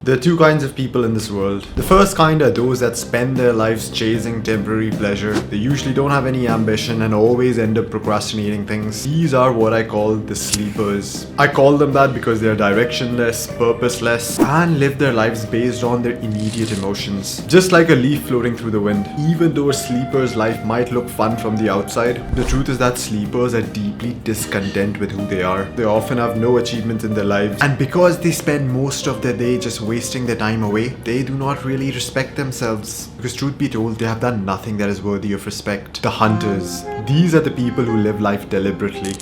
There are two kinds of people in this world. The first kind are those that spend their lives chasing temporary pleasure. They usually don't have any ambition and always end up procrastinating things. These are what I call the sleepers. I call them that because they are directionless, purposeless, and live their lives based on their immediate emotions. Just like a leaf floating through the wind. Even though a sleeper's life might look fun from the outside, the truth is that sleepers are deeply discontent with who they are. They often have no achievements in their lives, and because they spend most of their day just wasting their time away, they do not really respect themselves. Because truth be told, they have done nothing that is worthy of respect. The hunters. These are the people who live life deliberately.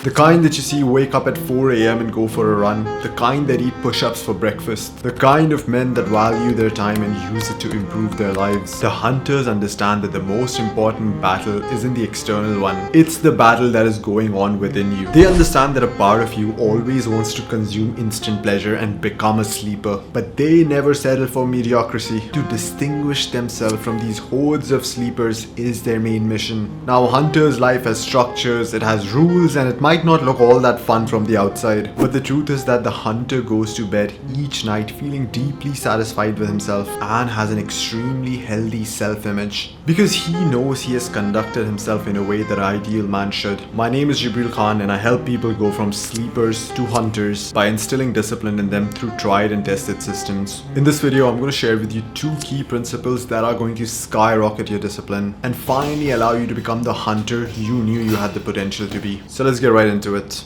The kind that you see wake up at 4 a.m. and go for a run. The kind that eat push-ups for breakfast. The kind of men that value their time and use it to improve their lives. The hunters understand that the most important battle isn't the external one. It's the battle that is going on within you. They understand that a part of you always wants to consume instant pleasure and become a sleeper. But they never settle for mediocrity. To distinguish themselves from these hordes of sleepers is their main mission. Now, a hunter's life has structures, it has rules, and it might not look all that fun from the outside, but the truth is that the hunter goes to bed each night feeling deeply satisfied with himself and has an extremely healthy self-image because he knows he has conducted himself in a way that an ideal man should. My name is Jibreal Khan and I help people go from sleepers to hunters by instilling discipline in them through tried and tested systems. In this video, I'm going to share with you two key principles that are going to skyrocket your discipline and finally allow you to become the hunter you knew you had the potential to be. So let's get right into it.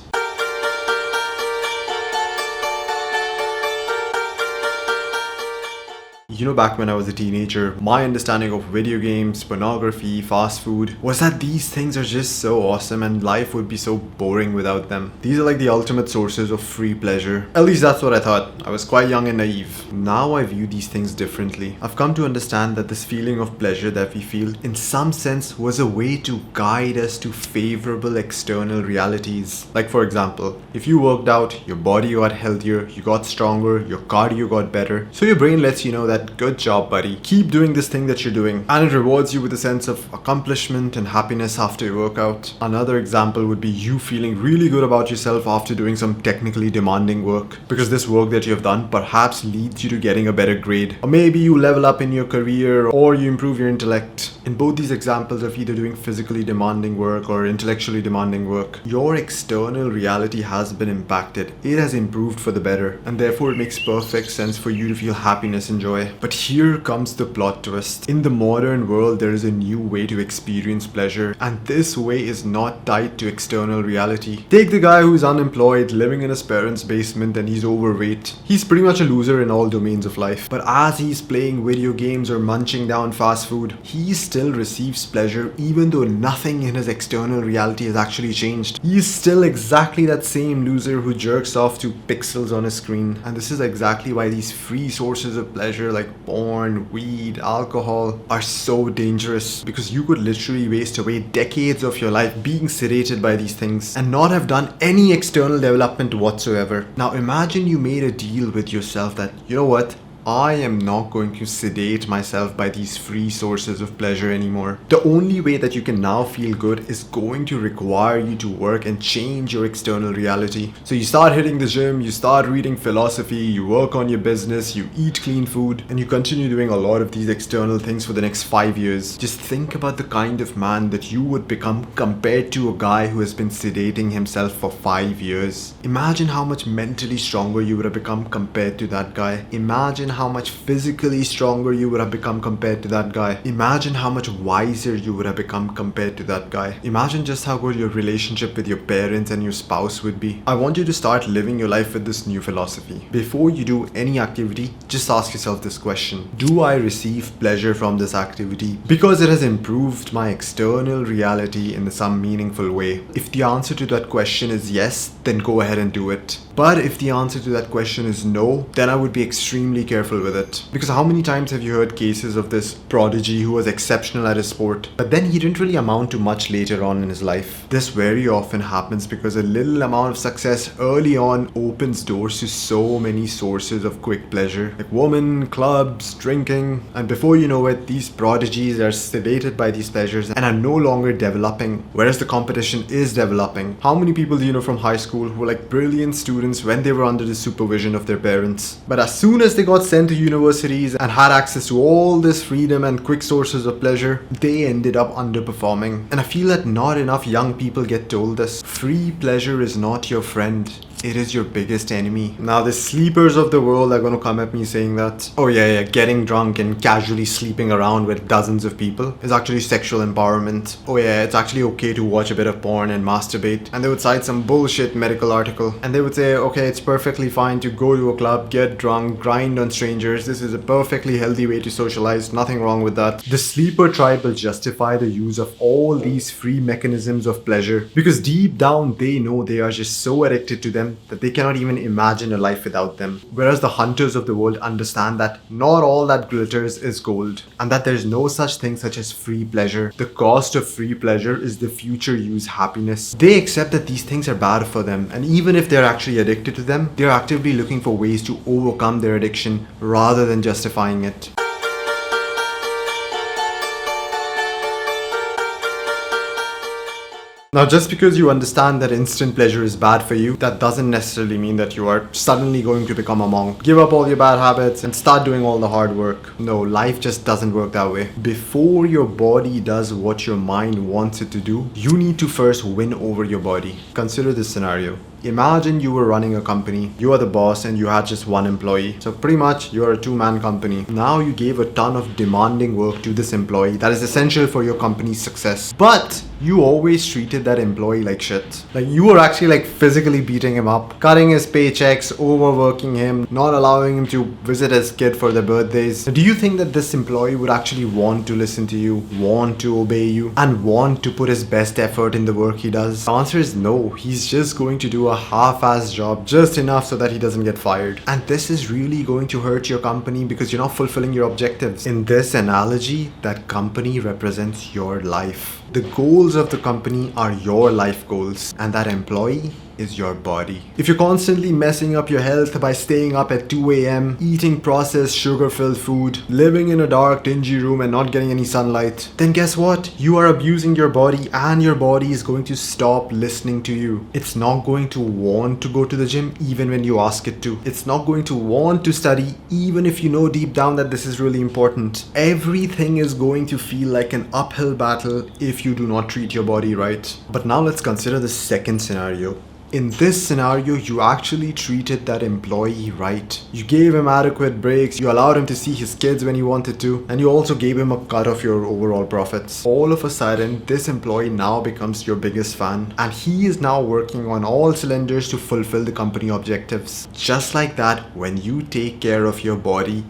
You know, back when I was a teenager, my understanding of video games, pornography, fast food was that these things are just so awesome and life would be so boring without them. These are like the ultimate sources of free pleasure. At least that's what I thought. I was quite young and naive. Now I view these things differently. I've come to understand that this feeling of pleasure that we feel in some sense was a way to guide us to favorable external realities. Like for example, if you worked out, your body got healthier, you got stronger, your cardio got better. So your brain lets you know that good job, buddy. Keep doing this thing that you're doing. And it rewards you with a sense of accomplishment and happiness after your workout. Another example would be you feeling really good about yourself after doing some technically demanding work. Because this work that you have done perhaps leads you to getting a better grade. Or maybe you level up in your career or you improve your intellect. In both these examples of either doing physically demanding work or intellectually demanding work, your external reality has been impacted. It has improved for the better. And therefore it makes perfect sense for you to feel happiness and joy. But here comes the plot twist. In the modern world, there is a new way to experience pleasure, and this way is not tied to external reality. Take the guy who's unemployed, living in his parents' basement, and he's overweight. He's pretty much a loser in all domains of life. But as he's playing video games or munching down fast food, he still receives pleasure even though nothing in his external reality has actually changed. He's still exactly that same loser who jerks off to pixels on his screen. And this is exactly why these free sources of pleasure like porn, weed, alcohol are so dangerous, because you could literally waste away decades of your life being sedated by these things and not have done any external development whatsoever. Now imagine you made a deal with yourself that, you know what, I am not going to sedate myself by these free sources of pleasure anymore. The only way that you can now feel good is going to require you to work and change your external reality. So you start hitting the gym, you start reading philosophy, you work on your business, you eat clean food, and you continue doing a lot of these external things for the next 5 years. Just think about the kind of man that you would become compared to a guy who has been sedating himself for 5 years. Imagine how much mentally stronger you would have become compared to that guy. Imagine how much physically stronger you would have become compared to that guy. Imagine how much wiser you would have become compared to that guy. Imagine just how good your relationship with your parents and your spouse would be. I want you to start living your life with this new philosophy. Before you do any activity, just ask yourself this question. Do I receive pleasure from this activity because it has improved my external reality in some meaningful way? If the answer to that question is yes, then go ahead and do it. But if the answer to that question is no, then I would be extremely careful careful with it. Because how many times have you heard cases of this prodigy who was exceptional at his sport, but then he didn't really amount to much later on in his life? This very often happens because a little amount of success early on opens doors to so many sources of quick pleasure, like women, clubs, drinking, and before you know it, these prodigies are sedated by these pleasures and are no longer developing, whereas the competition is developing. How many people do you know from high school who were like brilliant students when they were under the supervision of their parents, but as soon as they got sent to universities and had access to all this freedom and quick sources of pleasure, they ended up underperforming? And I feel that not enough young people get told this. Free pleasure is not your friend. It is your biggest enemy. Now the sleepers of the world are going to come at me saying that, oh yeah, getting drunk and casually sleeping around with dozens of people is actually sexual empowerment. Oh yeah, it's actually okay to watch a bit of porn and masturbate. And they would cite some bullshit medical article. And they would say, okay, it's perfectly fine to go to a club, get drunk, grind on strangers. This is a perfectly healthy way to socialize. Nothing wrong with that. The sleeper tribe will justify the use of all these free mechanisms of pleasure because deep down they know they are just so addicted to them that they cannot even imagine a life without them. Whereas the hunters of the world understand that not all that glitters is gold and that there's no such thing such as free pleasure. The cost of free pleasure is the future use happiness. They accept that these things are bad for them, and even if they're actually addicted to them, they're actively looking for ways to overcome their addiction rather than justifying it. Now, just because you understand that instant pleasure is bad for you, that doesn't necessarily mean that you are suddenly going to become a monk. Give up all your bad habits and start doing all the hard work. No, life just doesn't work that way. Before your body does what your mind wants it to do, you need to first win over your body. Consider this scenario. Imagine you were running a company, you are the boss and you had just one employee. So pretty much you are a two-man company. Now you gave a ton of demanding work to this employee that is essential for your company's success. But you always treated that employee like shit. Like you were actually like physically beating him up, cutting his paychecks, overworking him, not allowing him to visit his kid for their birthdays. Do you think that this employee would actually want to listen to you, want to obey you, and want to put his best effort in the work he does? The answer is no. He's just going to do a half-assed job, just enough so that he doesn't get fired. And this is really going to hurt your company because you're not fulfilling your objectives. In this analogy, that company represents your life. The goals of the company are your life goals, and that employee is your body. If you're constantly messing up your health by staying up at 2 a.m., eating processed sugar-filled food, living in a dark dingy room and not getting any sunlight, then guess what? You are abusing your body and your body is going to stop listening to you. It's not going to want to go to the gym even when you ask it to. It's not going to want to study even if you know deep down that this is really important. Everything is going to feel like an uphill battle if you do not treat your body right. But now let's consider the second scenario. In this scenario, you actually treated that employee right. You gave him adequate breaks, you allowed him to see his kids when he wanted to, and you also gave him a cut of your overall profits. All of a sudden, this employee now becomes your biggest fan, and he is now working on all cylinders to fulfill the company objectives. Just like that, when you take care of your body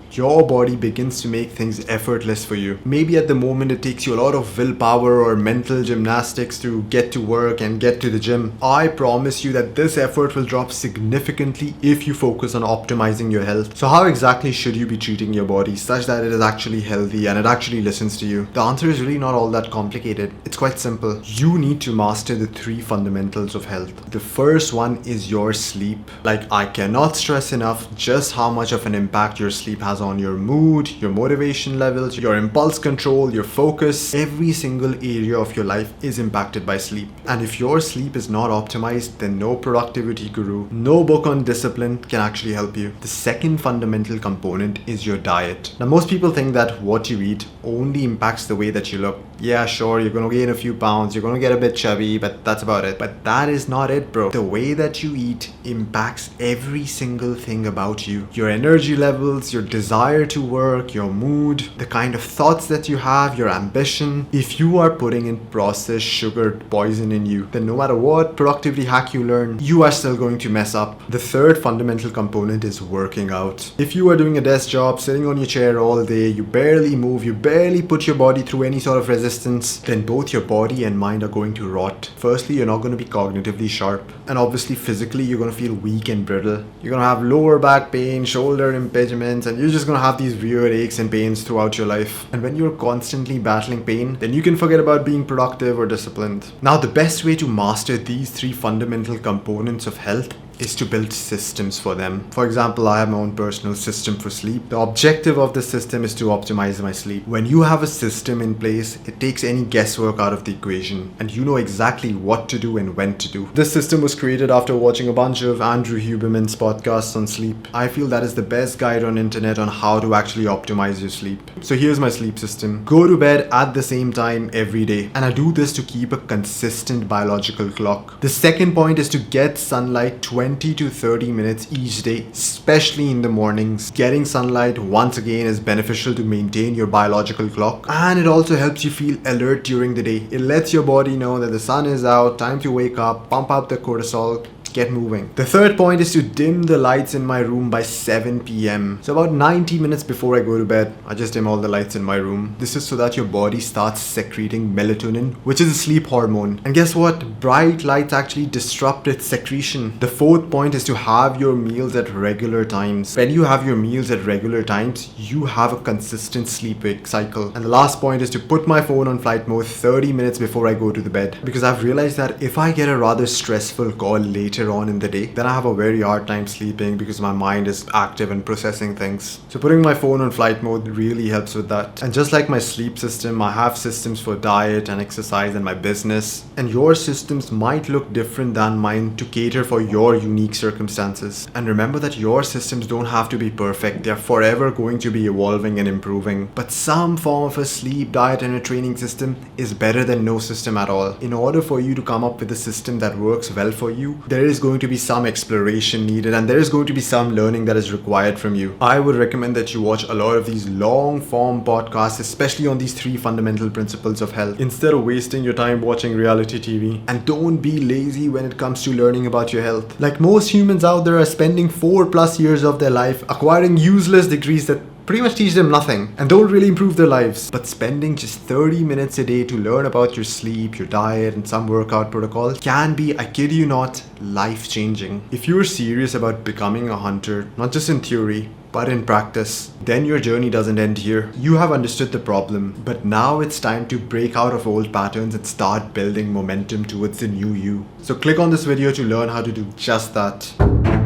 begins to make things effortless for you. Maybe at the moment it takes you a lot of willpower or mental gymnastics to get to work and get to the gym. I promise you that this effort will drop significantly if you focus on optimizing your health. So how exactly should you be treating your body such that it is actually healthy and it actually listens to you? The answer is really not all that complicated. It's quite simple. You need to master the 3 fundamentals of health. The first one is your sleep. Like, I cannot stress enough just how much of an impact your sleep has on your mood, your motivation levels, your impulse control, your focus. Every single area of your life is impacted by sleep. And if your sleep is not optimized, then no productivity guru, no book on discipline can actually help you. The second fundamental component is your diet. Now, most people think that what you eat only impacts the way that you look. Yeah, sure, you're gonna gain a few pounds, you're gonna get a bit chubby, but that's about it. But that is not it, bro. The way that you eat impacts every single thing about you. Your energy levels, your desire to work, your mood, the kind of thoughts that you have, your ambition. If you are putting in processed sugar poison in you, then no matter what productivity hack you you learn, you are still going to mess up. The third fundamental component is working out. If you are doing a desk job, sitting on your chair all day, you barely move, you barely put your body through any sort of resistance, then both your body and mind are going to rot. Firstly, you're not going to be cognitively sharp, and obviously physically you're going to feel weak and brittle. You're going to have lower back pain, shoulder impingements, and you're just going to have these weird aches and pains throughout your life. And when you're constantly battling pain, then you can forget about being productive or disciplined. Now, the best way to master these three fundamental components of health is to build systems for them. For example, I have my own personal system for sleep. The objective of the system is to optimize my sleep. When you have a system in place, it takes any guesswork out of the equation, and you know exactly what to do and when to do. This system was created after watching a bunch of Andrew Huberman's podcasts on sleep. I feel that is the best guide on internet on how to actually optimize your sleep. So here's my sleep system. Go to bed at the same time every day, and I do this to keep a consistent biological clock. The second point is to get sunlight 20 to 30 minutes each day, especially in the mornings. Getting sunlight once again is beneficial to maintain your biological clock, and it also helps you feel alert during the day. It lets your body know that the sun is out, time to wake up, pump up the cortisol, get moving. The third point is to dim the lights in my room by 7 p.m. So about 90 minutes before I go to bed, I just dim all the lights in my room. This is so that your body starts secreting melatonin, which is a sleep hormone. And guess what? Bright lights actually disrupt its secretion. The fourth point is to have your meals at regular times. When you have your meals at regular times, you have a consistent sleep-wake cycle. And the last point is to put my phone on flight mode 30 minutes before I go to the bed. Because I've realized that if I get a rather stressful call later on in the day, then I have a very hard time sleeping because my mind is active and processing things. So putting my phone on flight mode really helps with that. And just like my sleep system, I have systems for diet and exercise and my business. And your systems might look different than mine to cater for your unique circumstances. And remember that your systems don't have to be perfect. They're forever going to be evolving and improving. But some form of a sleep, diet, and a training system is better than no system at all. In order for you to come up with a system that works well for you, there is going to be some exploration needed, and there is going to be some learning that is required from you. I would recommend that you watch a lot of these long form podcasts, especially on these three fundamental principles of health, instead of wasting your time watching reality TV. And don't be lazy when it comes to learning about your health. Like most humans out there are spending 4+ years of their life acquiring useless degrees that pretty much teach them nothing and don't really improve their lives. But spending just 30 minutes a day to learn about your sleep, your diet, and some workout protocol can be, I kid you not, life-changing. If you're serious about becoming a hunter, not just in theory, but in practice, then your journey doesn't end here. You have understood the problem, but now it's time to break out of old patterns and start building momentum towards the new you. So click on this video to learn how to do just that.